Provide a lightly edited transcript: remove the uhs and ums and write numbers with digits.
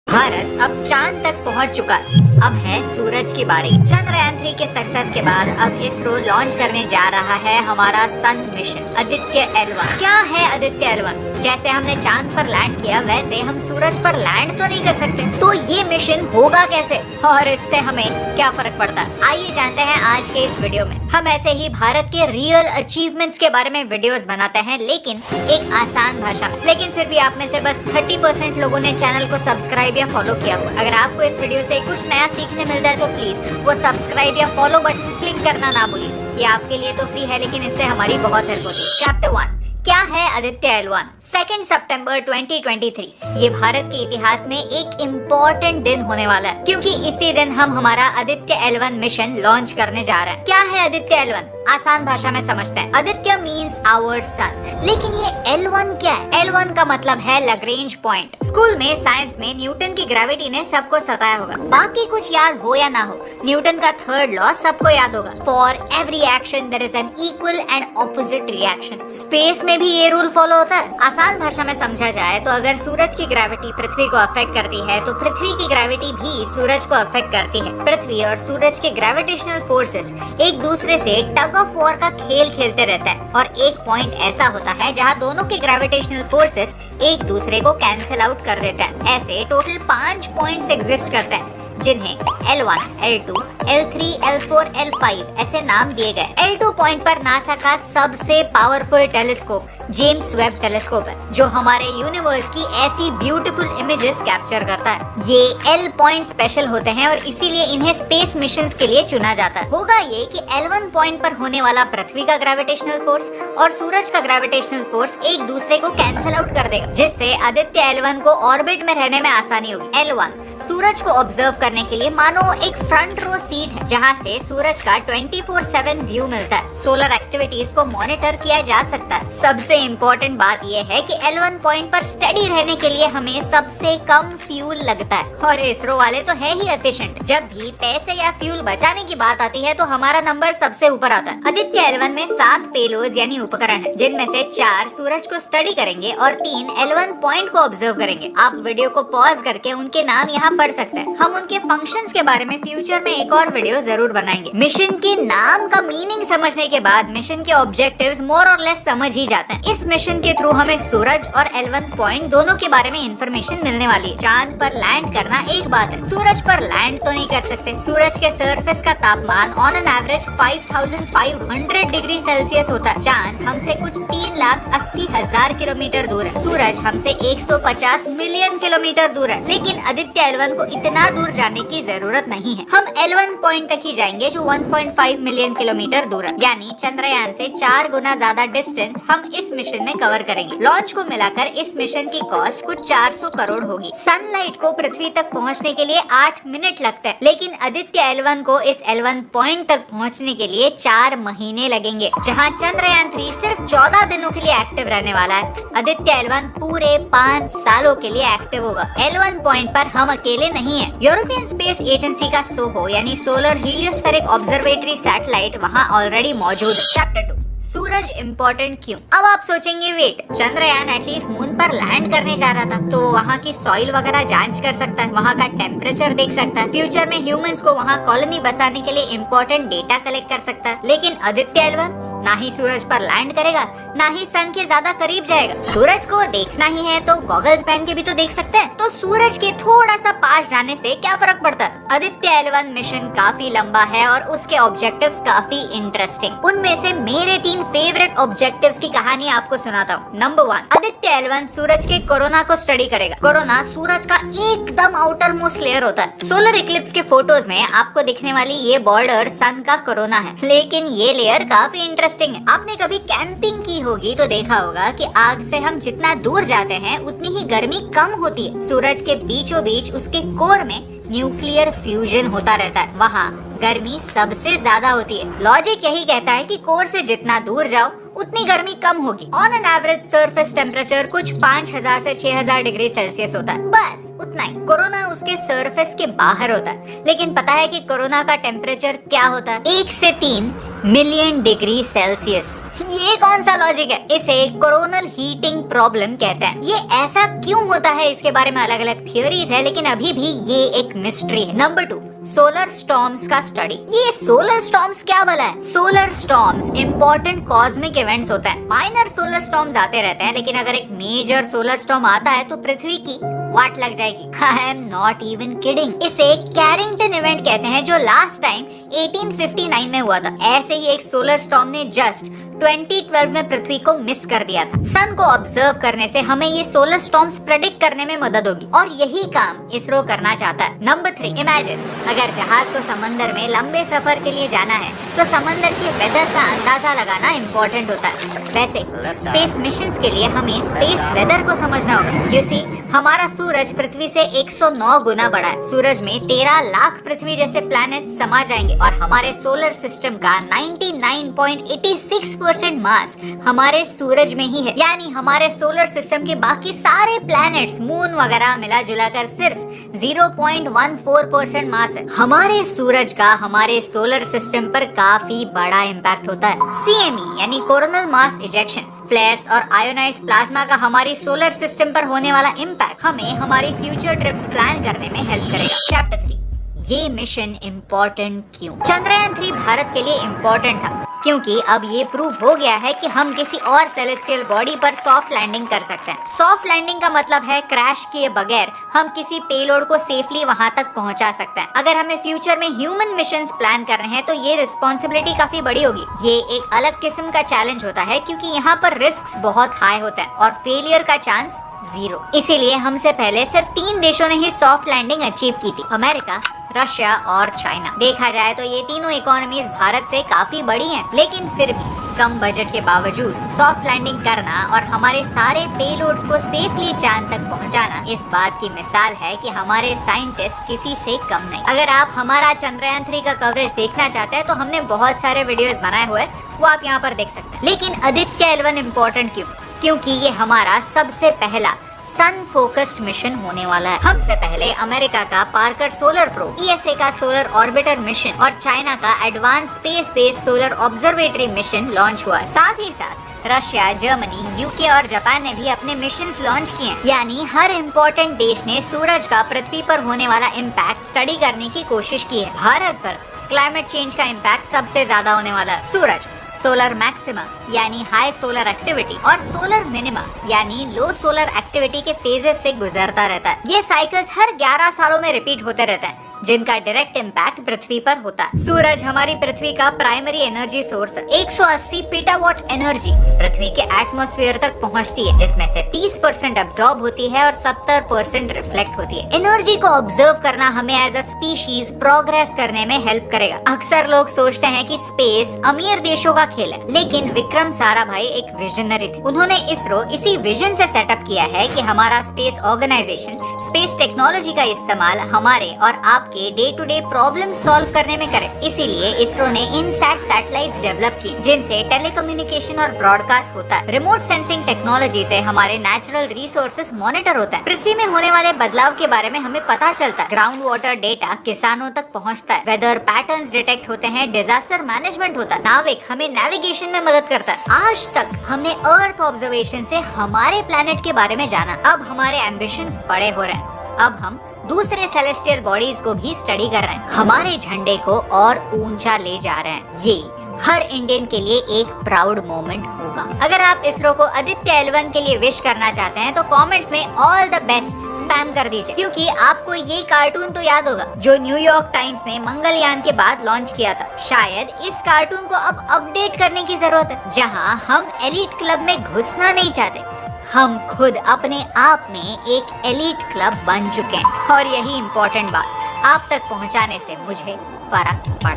भारत अब चांद तक पहुंच चुका है। अब है सूरज की बारी। चंद्रयान 3 के सक्सेस के बाद अब इसरो लॉन्च करने जा रहा है हमारा सन मिशन आदित्य L1। क्या है आदित्य L1? जैसे हमने चांद पर लैंड किया वैसे हम सूरज पर लैंड तो नहीं कर सकते, तो ये मिशन होगा कैसे और इससे हमें क्या फर्क पड़ता है, आइए जानते हैं आज के इस वीडियो में। हम ऐसे ही भारत के रियल अचीवमेंट्स के बारे में वीडियोस बनाते हैं, लेकिन एक आसान भाषा में। लेकिन फिर भी आप में से बस 30% लोगों ने चैनल को सब्सक्राइब या फॉलो किया हुआ। अगर आपको इस वीडियो से कुछ नया सीखने मिलता है तो प्लीज वो सब्सक्राइब या फॉलो बटन क्लिक करना ना भूलिए। ये आपके लिए तो फ्री है, लेकिन इससे हमारी बहुत हेल्प होती है। चैप्टर 1, क्या है आदित्य L1? 2 सितंबर 2023 ये भारत के इतिहास में एक इम्पोर्टेंट दिन होने वाला है, क्योंकि इसी दिन हम हमारा आदित्य L1 मिशन लॉन्च करने जा रहे हैं। क्या है आदित्य L1? आसान भाषा में समझते हैं। आदित्य मीन्स आवर सन, लेकिन ये L1 क्या है? L1 का मतलब है लैग्रेंज पॉइंट। स्कूल में साइंस में न्यूटन की ग्रेविटी ने सबको सताया होगा, बाकी कुछ याद हो या ना हो, न्यूटन का थर्ड लॉ सबको याद होगा। For every action there is an equal and opposite reaction. Space में भी ये रूल फॉलो होता है। आसान भाषा में समझा जाए तो अगर सूरज की ग्रेविटी पृथ्वी को अफेक्ट करती है तो पृथ्वी की ग्रेविटी भी सूरज को अफेक्ट करती है। पृथ्वी और सूरज के ग्रेविटेशनल फोर्सेस एक दूसरे से टग ऑफ वॉर का खेल खेलते रहता है, और एक पॉइंट ऐसा होता है जहां दोनों के ग्रेविटेशनल फोर्सेस एक दूसरे को कैंसिल आउट कर देते हैं। ऐसे टोटल 5 पॉइंट्स एग्जिस्ट करते हैं, जिन्हें L1, L2, L3, L4, L5 ऐसे नाम दिए गए। L2 पॉइंट पर नासा का सबसे powerful telescope James Webb telescope है, जो हमारे यूनिवर्स की ऐसी ब्यूटीफुल इमेजेस कैप्चर करता है। ये L पॉइंट स्पेशल होते हैं और इसीलिए इन्हें स्पेस मिशंस के लिए चुना जाता है। होगा ये कि L1 पॉइंट पर होने वाला पृथ्वी का ग्रेविटेशनल फोर्स और सूरज का ग्रेविटेशनल फोर्स एक दूसरे को कैंसिल आउट कर देगा, जिससे आदित्य L1 को ऑर्बिट में रहने में आसानी होगी। L1 सूरज को ऑब्जर्व करने के लिए मानो एक फ्रंट रो सीट है, जहां से सूरज का 24/7 व्यू मिलता है। सोलर एक्टिविटीज को मॉनिटर किया जा सकता है। सबसे इम्पोर्टेंट बात यह है कि L1 पॉइंट पर स्टडी रहने के लिए हमें सबसे कम फ्यूल लगता है, और इसरो वाले तो है ही एफिशिएंट। जब भी पैसे या फ्यूल बचाने की बात आती है तो हमारा नंबर सबसे ऊपर आता है। आदित्य L1 में 7 पेलोड यानी उपकरण है, जिनमें से 4 सूरज को स्टडी करेंगे और 3 L1 पॉइंट को ऑब्जर्व करेंगे। आप वीडियो को पॉज करके उनके नाम यहाँ पढ़ सकते हैं। हम उनके फंक्शंस के बारे में फ्यूचर में एक और वीडियो जरूर बनाएंगे। मिशन के नाम का मीनिंग समझने के बाद मिशन के ऑब्जेक्टिव्स मोर और लेस समझ ही जाते हैं। इस मिशन के थ्रू हमें सूरज और L1 पॉइंट दोनों के बारे में इंफॉर्मेशन मिलने वाली है। चांद पर लैंड करना एक बात है, सूरज पर लैंड तो नहीं कर सकते। सूरज के सरफेस का तापमान on an average 5500 degree Celsius होता है। चांद हमसे कुछ 3,80,000 किलोमीटर दूर है। सूरज हमसे 150 मिलियन किलोमीटर दूर है, लेकिन आदित्य L1 को इतना दूर जाने की जरूरत नहीं है। हम L1 पॉइंट तक ही जाएंगे, जो 1.5 मिलियन किलोमीटर दूर है, यानी चंद्रयान से 4 गुना ज्यादा डिस्टेंस हम इस मिशन में कवर करेंगे। लॉन्च को मिलाकर इस मिशन की कॉस्ट कुछ 400 करोड़ होगी। सनलाइट को पृथ्वी तक पहुंचने के लिए 8 मिनट लगते हैं, लेकिन आदित्य L1 को इस L1 पॉइंट तक पहुंचने के लिए 4 महीने लगेंगे। जहां चंद्रयान 3 सिर्फ 14 दिनों के लिए एक्टिव रहने वाला है, आदित्य L1 पूरे 5 सालों के लिए एक्टिव होगा। L1 पॉइंट पर हम अकेले नहीं है। यूरोपियन स्पेस एजेंसी का सोहो यानी सोलर हीलियोस्फेरिक ऑब्जर्वेटरी सैटेलाइट वहां ऑलरेडी मौजूद है। चैप्टर 2, सूरज इम्पोर्टेंट क्यों? अब आप सोचेंगे, वेट, चंद्रयान एटलीस्ट मून पर लैंड करने जा रहा था, तो वहाँ की सॉइल वगैरह जांच कर सकता है, वहाँ का टेम्परेचर देख सकता है, फ्यूचर में ह्यूमंस को वहाँ कॉलोनी बसाने के लिए इम्पोर्टेंट डेटा कलेक्ट कर सकता है। लेकिन आदित्य L1 ना ही सूरज पर लैंड करेगा, ना ही सन के ज्यादा करीब जाएगा। सूरज को देखना ही है तो गॉगल्स पहन के भी तो देख सकते हैं, तो सूरज के थोड़ा सा पास जाने से क्या फर्क पड़ता है? आदित्य L1 मिशन काफी लंबा है और उसके ऑब्जेक्टिव्स काफी इंटरेस्टिंग। उनमें से मेरे 3 फेवरेट ऑब्जेक्टिव्स की कहानी आपको सुनाता हूँ। नंबर 1, आदित्य L1 सूरज के कोरोना को स्टडी करेगा। कोरोना सूरज का एकदम आउटर मोस्ट लेयर होता है। सोलर इक्लिप्स के फोटोज में आपको दिखने वाली ये बॉर्डर सन का कोरोना है, लेकिन ये लेयर काफी इंटरेस्टिंग है। आपने कभी कैंपिंग की होगी तो देखा होगा कि आग से हम जितना दूर जाते हैं उतनी ही गर्मी कम होती है। सूरज के बीचों बीच उसके कोर में न्यूक्लियर फ्यूजन होता रहता है, वहाँ गर्मी सबसे ज्यादा होती है। लॉजिक यही कहता है कि कोर से जितना दूर जाओ उतनी गर्मी कम होगी। On an average surface temperature कुछ 5000 से 6000 डिग्री सेल्सियस होता है, बस उतना ही। कोरोना उसके सरफेस के बाहर होता है, लेकिन पता है कि कोरोना का टेम्परेचर क्या होता है? 1 से 3 मिलियन डिग्री सेल्सियस। ये कौन सा लॉजिक है? इसे कोरोनल हीटिंग प्रॉब्लम कहते हैं। ये ऐसा क्यों होता है इसके बारे में अलग अलग थियोरीज है, लेकिन अभी भी ये एक मिस्ट्री है। नंबर 2, सोलर स्टॉर्म्स का स्टडी। ये सोलर स्टॉर्म्स क्या भला है? Solar storms important cosmic events होता है। माइनर सोलर स्टॉर्म्स आते रहते हैं, लेकिन अगर एक मेजर सोलर स्टॉर्म आता है तो पृथ्वी की वाट लग जाएगी। I am not even kidding. इसे कैरिंगटन इवेंट कहते हैं, जो लास्ट टाइम 1859 में हुआ था। ऐसे ही एक सोलर स्टॉर्म ने जस्ट 2012 में पृथ्वी को मिस कर दिया था। सन को ऑब्जर्व करने से हमें ये सोलर स्टॉर्म्स प्रेडिक्ट करने में मदद होगी, और यही काम इसरो करना चाहता है। नंबर 3, इमेजिन अगर जहाज को समंदर में लंबे सफर के लिए जाना है तो समंदर के वेदर का अंदाजा लगाना इम्पोर्टेंट होता है। वैसे स्पेस मिशंस के लिए हमें स्पेस वेदर को समझना होगा। यू सी, हमारा सूरज पृथ्वी से 109 गुना बड़ा है। सूरज में 13 लाख पृथ्वी जैसे प्लैनेट समा जाएंगे, और हमारे सोलर सिस्टम का 99.86% मास हमारे सूरज में ही है। यानी हमारे सोलर सिस्टम के बाकी सारे प्लैनेट्स, मून वगैरह मिला जुला कर सिर्फ 0.14% मास है। हमारे सूरज का हमारे सोलर सिस्टम पर काफी बड़ा इम्पैक्ट होता है। CME यानी कोरोनल मास इजेक्शंस, फ्लेयर्स और आयोनाइज्ड प्लाज्मा का हमारी सोलर सिस्टम पर होने वाला इम्पैक्ट हमें हमारी फ्यूचर ट्रिप्स प्लान करने में हेल्प करेगा। चैप्टर 3, ये मिशन इम्पोर्टेंट क्यों? चंद्रयान 3 भारत के लिए इम्पोर्टेंट था क्योंकि अब ये प्रूव हो गया है कि हम किसी और सेलेस्टियल बॉडी पर सॉफ्ट लैंडिंग कर सकते हैं। सॉफ्ट लैंडिंग का मतलब है क्रैश किए बगैर हम किसी पेलोड को सेफली वहां तक पहुंचा सकते हैं। अगर हमें फ्यूचर में ह्यूमन मिशंस प्लान करने हैं तो ये रिस्पॉन्सिबिलिटी काफी बड़ी होगी। ये एक अलग किस्म का चैलेंज होता है क्योंकि यहाँ पर रिस्क बहुत हाई होते हैं और फेलियर का चांस 0। इसीलिए हमसे पहले सिर्फ 3 देशों ने ही सॉफ्ट लैंडिंग अचीव की थी, अमेरिका, रशिया और चाइना। देखा जाए तो ये तीनों इकोनॉमीज भारत से काफी बड़ी हैं, लेकिन फिर भी कम बजट के बावजूद सॉफ्ट लैंडिंग करना और हमारे सारे पेलोड्स को सेफली चांद तक पहुंचाना इस बात की मिसाल है कि हमारे साइंटिस्ट किसी से कम नहीं। अगर आप हमारा चंद्रयान 3 का कवरेज देखना चाहते हैं तो हमने बहुत सारे वीडियोस बनाए हुए, वो आप यहाँ पर देख सकते हैं। लेकिन आदित्य L1 इम्पोर्टेंट क्यों? क्योंकि ये हमारा सबसे पहला सन फोकस्ड मिशन होने वाला है। हमसे पहले अमेरिका का पार्कर सोलर प्रोब, ESA का सोलर ऑर्बिटर मिशन और चाइना का advance space based solar observatory mission launch हुआ। साथ ही साथ रशिया, जर्मनी, UK और जापान ने भी अपने मिशंस लॉन्च किए। यानी हर इम्पोर्टेंट देश ने सूरज का पृथ्वी पर होने वाला इम्पैक्ट स्टडी करने की कोशिश की है। भारत पर क्लाइमेट चेंज का इम्पैक्ट सबसे ज्यादा होने वाला है। सूरज सोलर मैक्सिमा यानी हाई सोलर एक्टिविटी और सोलर मिनिमा यानी लो सोलर एक्टिविटी के फेजेस से गुजरता रहता है। ये साइकिल्स हर 11 सालों में रिपीट होते रहते हैं, जिनका डायरेक्ट इम्पैक्ट पृथ्वी पर होता है। सूरज हमारी पृथ्वी का प्राइमरी एनर्जी सोर्स है। 180 पेटावाट एनर्जी पृथ्वी के एटमॉस्फेयर तक पहुंचती है, जिसमें से 30% अब्सॉर्ब होती है और 70% रिफ्लेक्ट होती है। एनर्जी को ऑब्जर्व करना हमें एज अ स्पीशीज प्रोग्रेस करने में हेल्प करेगा। अक्सर लोग सोचते हैं कि स्पेस अमीर देशों का खेल है, लेकिन विक्रम साराभाई एक विजनरी थे। उन्होंने इसरो इसी विजन से सेटअप किया है कि हमारा स्पेस ऑर्गेनाइजेशन स्पेस टेक्नोलॉजी का इस्तेमाल हमारे और आपके day to day problem solve करने में करे। इसीलिए इसरो ने इनसैट सैटेलाइट्स डेवलप की, जिनसे टेलीकम्युनिकेशन और ब्रॉडकास्ट होता है। रिमोट सेंसिंग टेक्नोलॉजी से हमारे नेचुरल रिसोर्सेज मॉनिटर होता है। पृथ्वी में होने वाले बदलाव के बारे में हमें पता चलता है। ग्राउंड वाटर डेटा किसानों तक पहुंचता है। वेदर पैटर्न्स डिटेक्ट होते हैं। डिजास्टर मैनेजमेंट होता है। नाविक हमें नेविगेशन में मदद करता है। आज तक हमने अर्थ ऑब्जर्वेशन से हमारे प्लेनेट के बारे में जाना। अब हमारे एम्बिशंस बड़े हो रहे हैं। अब हम दूसरे सेलेस्टियल बॉडीज को भी स्टडी कर रहे हैं। हमारे झंडे को और ऊंचा ले जा रहे हैं। ये हर इंडियन के लिए एक प्राउड मोमेंट होगा। अगर आप इसरो को आदित्य L1 के लिए विश करना चाहते हैं तो कमेंट्स में ऑल द बेस्ट स्पैम कर दीजिए, क्योंकि आपको ये कार्टून तो याद होगा जो न्यूयॉर्क टाइम्स ने मंगलयान के बाद लॉन्च किया था। शायद इस कार्टून को अब अपडेट करने की जरूरत है, जहां हम एलीट क्लब में घुसना नहीं चाहते। हम खुद अपने आप में एक एलीट क्लब बन चुके हैं, और यही इम्पोर्टेंट बात आप तक पहुंचाने से मुझे फर्क पड़ता है।